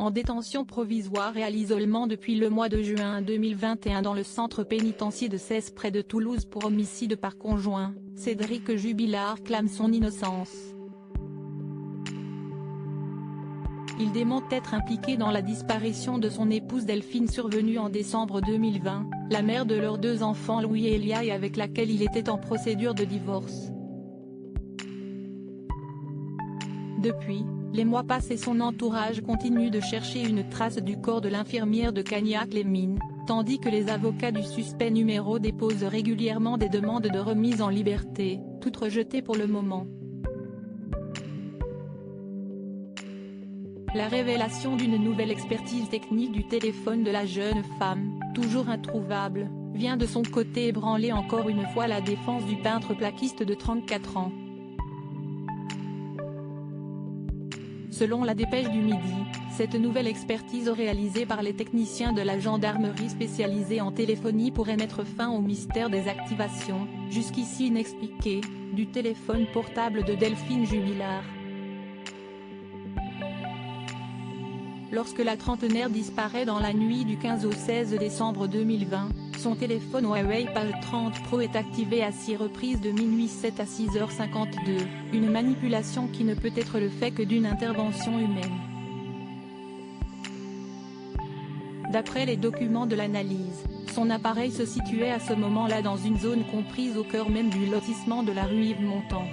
en détention provisoire et à l'isolement depuis le mois de juin 2021 dans le centre pénitentiaire de Cesse près de Toulouse pour homicide par conjoint, Cédric Jubilard clame son innocence. Il dément être impliqué dans la disparition de son épouse Delphine survenue en décembre 2020, la mère de leurs 2 enfants Louis et Elia et avec laquelle il était en procédure de divorce. Depuis, les mois passent et son entourage continue de chercher une trace du corps de l'infirmière de Cagnac-les-Mines, tandis que les avocats du suspect numéro déposent régulièrement des demandes de remise en liberté, toutes rejetées pour le moment. La révélation d'une nouvelle expertise technique du téléphone de la jeune femme, toujours introuvable, vient de son côté ébranler encore une fois la défense du peintre plaquiste de 34 ans. Selon la dépêche du Midi, cette nouvelle expertise réalisée par les techniciens de la gendarmerie spécialisée en téléphonie pourrait mettre fin au mystère des activations, jusqu'ici inexpliquées, du téléphone portable de Delphine Jubilard. Lorsque la trentenaire disparaît dans la nuit du 15 au 16 décembre 2020, son téléphone Huawei Page 30 Pro est activé à 6 reprises de minuit 7 à 6h52, une manipulation qui ne peut être le fait que d'une intervention humaine. D'après les documents de l'analyse, son appareil se situait à ce moment-là dans une zone comprise au cœur même du lotissement de la rue Yves-Montand.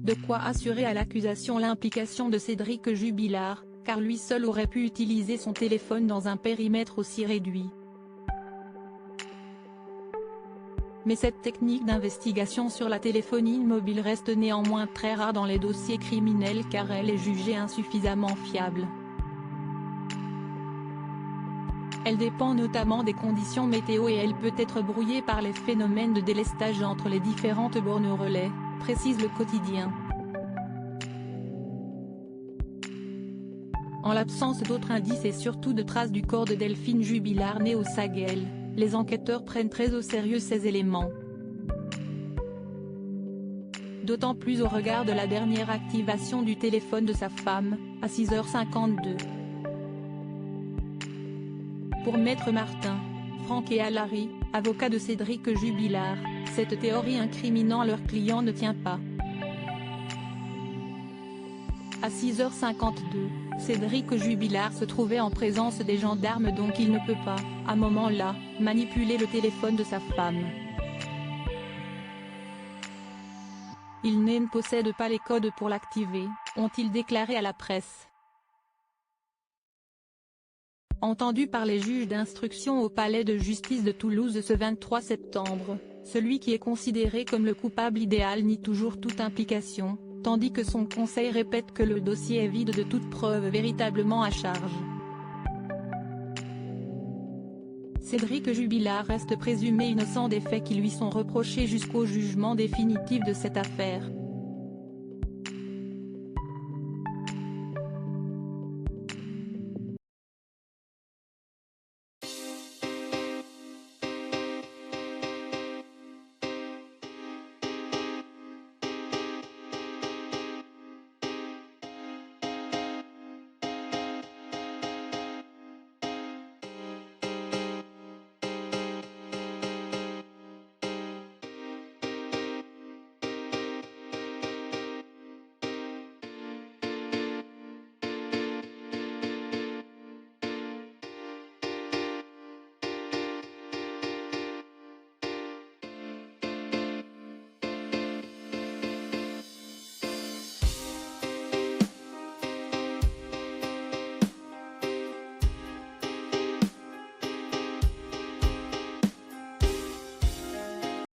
De quoi assurer à l'accusation l'implication de Cédric Jubilard, car lui seul aurait pu utiliser son téléphone dans un périmètre aussi réduit. Mais cette technique d'investigation sur la téléphonie mobile reste néanmoins très rare dans les dossiers criminels car elle est jugée insuffisamment fiable. Elle dépend notamment des conditions météo et elle peut être brouillée par les phénomènes de délestage entre les différentes bornes relais, précise le quotidien. En l'absence d'autres indices et surtout de traces du corps de Delphine Jubilard née au Saguel, les enquêteurs prennent très au sérieux ces éléments. D'autant plus au regard de la dernière activation du téléphone de sa femme, à 6h52. Pour Maître Martin, Franck et Alary, avocats de Cédric Jubilard, cette théorie incriminant leur client ne tient pas. À 6h52, Cédric Jubilard se trouvait en présence des gendarmes donc il ne peut pas, à moment-là, manipuler le téléphone de sa femme. Il ne possède pas les codes pour l'activer, ont-ils déclaré à la presse. Entendu par les juges d'instruction au palais de justice de Toulouse ce 23 septembre, celui qui est considéré comme le coupable idéal nie toujours toute implication, tandis que son conseil répète que le dossier est vide de toute preuve véritablement à charge. Cédric Jubilard reste présumé innocent des faits qui lui sont reprochés jusqu'au jugement définitif de cette affaire.